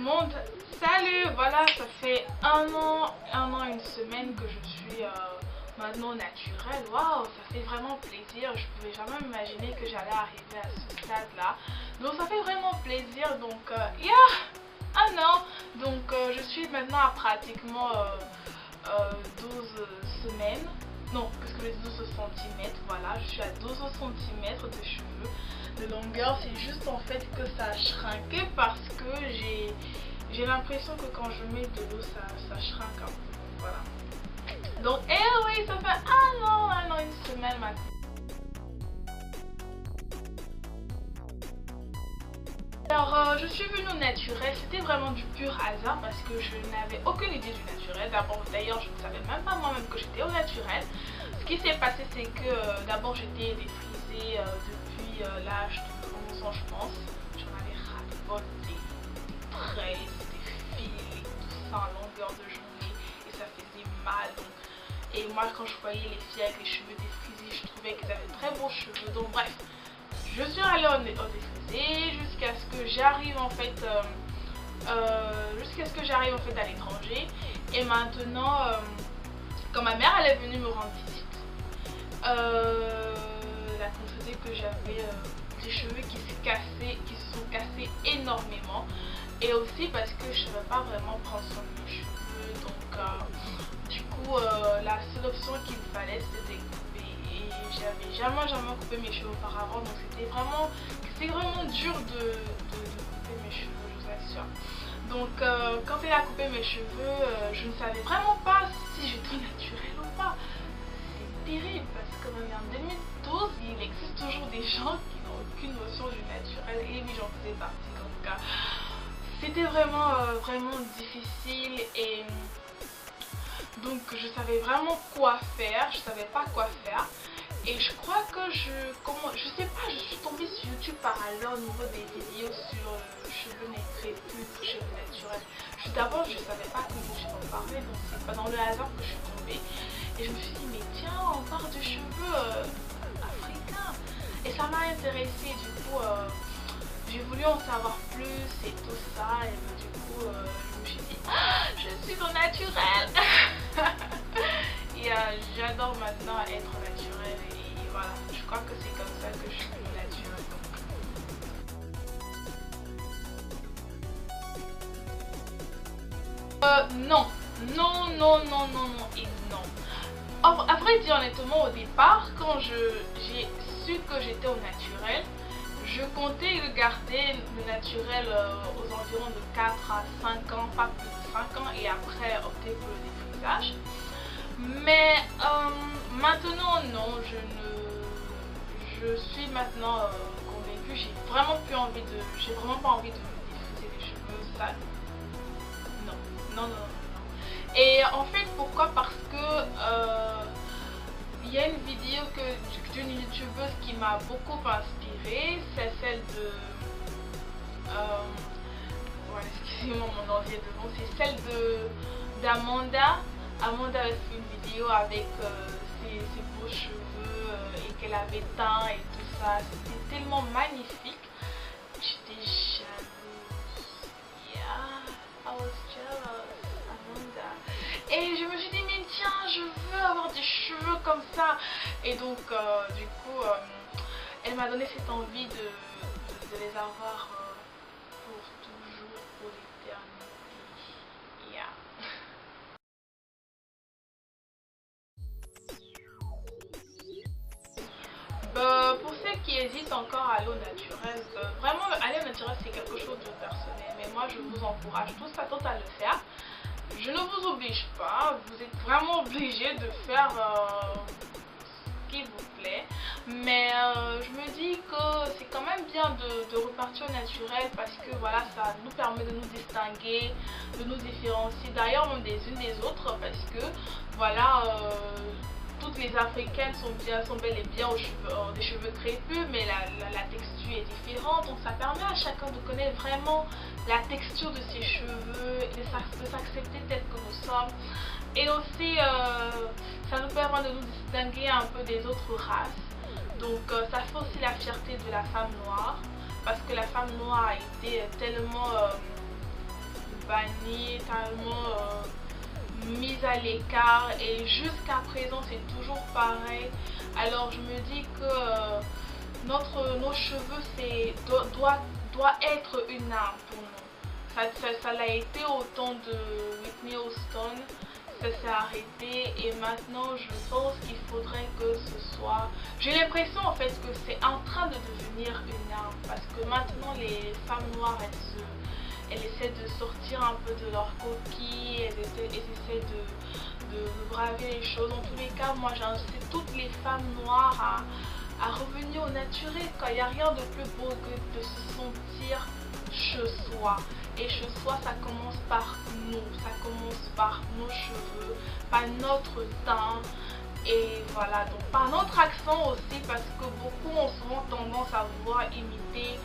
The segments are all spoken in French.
monde, salut. Voilà, ça fait un an, une semaine que je suis maintenant naturelle. Waouh, ça fait vraiment plaisir. Je pouvais jamais imaginer que j'allais arriver à ce stade là, donc ça fait vraiment plaisir. Donc un an, donc je suis maintenant à pratiquement 12 semaines. Non, qu'est-ce que je dis, 12 centimètres. Voilà, je suis à 12 centimètres de cheveux de longueur. C'est juste en fait que ça a shrinké parce que j'ai l'impression que quand je mets de l'eau ça shrinque un peu. Voilà. Donc oui, ça fait un an, une semaine maintenant. Alors je suis venue au naturel, c'était vraiment du pur hasard parce que je n'avais aucune idée du naturel. D'abord, d'ailleurs, je ne savais même pas moi-même que j'étais au naturel. Ce qui s'est passé, c'est que d'abord j'étais défrisée depuis l'âge de 11 ans, je pense. J'en avais ras-le-bol des traits, des fils, tout ça en longueur de journée et ça faisait mal. Donc, et moi, quand je voyais les filles avec les cheveux défrisés, je trouvais qu'elles avaient de très beaux cheveux. Donc bref, je suis allée au défrisé jusqu'à ce que j'arrive en fait à l'étranger. Et maintenant, quand ma mère elle est venue me rendre visite, elle a constaté que j'avais des cheveux qui se sont cassés énormément, et aussi parce que je ne savais pas vraiment prendre soin de mes cheveux. Donc du coup la seule option qu'il me fallait c'était couper, et j'avais jamais coupé mes cheveux auparavant, donc c'était vraiment dur de couper mes cheveux, je vous assure. Donc quand elle a coupé mes cheveux, je ne savais vraiment pas si j'étais naturelle ou pas. C'est terrible parce que même en 2012 il existe toujours des gens qui n'ont aucune notion du naturel, et oui, j'en faisais partie. Donc c'était vraiment difficile, et donc je savais vraiment quoi faire, je savais pas quoi faire. Et je crois que je sais pas, je suis tombée sur YouTube par hasard au niveau des vidéos sur cheveux crépus, cheveux naturels. D'abord je savais pas que YouTube en parlait, donc c'est pas dans le hasard que je suis tombée. Et je me suis dit, mais tiens, on parle de cheveux africains. Et ça m'a intéressée, du coup j'ai voulu en savoir plus et tout ça. Et du coup je me suis dit, je suis au naturel. Et j'adore maintenant être naturelle, et voilà, je crois que c'est comme ça que je suis naturelle. Non et non. À vrai dire, honnêtement, au départ, quand j'ai su que j'étais au naturel, je comptais le garder le naturel aux environs de 4 à 5 ans, pas plus de 5 ans, et après opter pour le défrisage. Mais maintenant non, je suis maintenant convaincue. J'ai vraiment pas envie de me défriser les cheveux, ça non. Et en fait, pourquoi? Parce que il y a une vidéo d'une youtubeuse qui m'a beaucoup inspirée, c'est celle de excusez-moi, mon ordi est devant, c'est celle d'Amanda. Amanda a fait une vidéo avec ses beaux cheveux et qu'elle avait teint et tout ça. C'était tellement magnifique. J'étais jalouse. Yeah, I was jealous, Amanda. Et je me suis dit, mais tiens, je veux avoir des cheveux comme ça. Et donc, du coup, elle m'a donné cette envie de les avoir pour toujours, pour l'éternité. Yeah. Pour ceux qui hésitent encore à aller au naturel, vraiment aller au naturel c'est quelque chose de personnel, mais moi je vous encourage tous à le faire. Je ne vous oblige pas, vous êtes vraiment obligé de faire ce qui vous plaît, mais je me dis que c'est quand même bien de repartir au naturel parce que voilà, ça nous permet de nous distinguer, de nous différencier d'ailleurs même des unes des autres, parce que voilà, toutes les africaines sont bel et bien des cheveux crépus, mais la texture est différente, donc ça permet à chacun de connaître vraiment la texture de ses cheveux et de s'accepter tel que nous sommes. Et aussi ça nous permet de nous distinguer un peu des autres races. Donc ça fait aussi la fierté de la femme noire, parce que la femme noire a été tellement bannie, tellement mise à l'écart, et jusqu'à présent c'est toujours pareil. Alors je me dis que nos cheveux doit être une arme pour nous. Ça l'a été au temps de Whitney Houston, ça s'est arrêté, et maintenant je pense qu'il faudrait que ce soit... J'ai l'impression en fait que c'est en train de devenir une arme, parce que maintenant les femmes noires elles essaient de sortir un peu de leur coquille, elles essaient de braver les choses. En tous les cas, moi j'incite toutes les femmes noires à revenir au naturel. Il n'y a rien de plus beau que de se sentir chez soi. Et chez soi, ça commence par nous, ça commence par nos cheveux, par notre teint. Et voilà, donc par notre accent aussi, parce que beaucoup ont souvent tendance à vouloir imiter.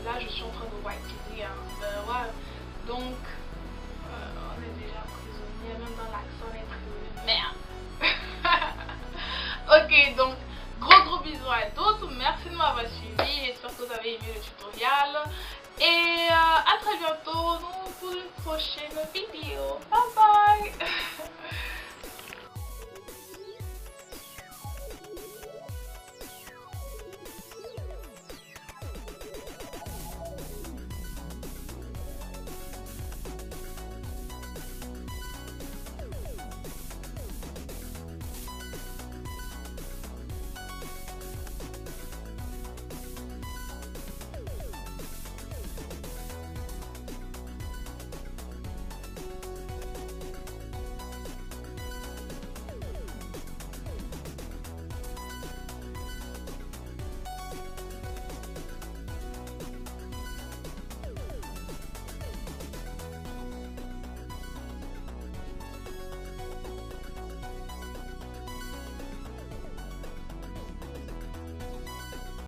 Là je suis en train de white hein. Ouais. Donc on est déjà prisonnier, même dans l'accent on est prisonnier. Merde. Ok, donc gros bisous à tous, merci de m'avoir suivi, j'espère que vous avez aimé le tutoriel. Et à très bientôt pour une prochaine vidéo. Bye bye.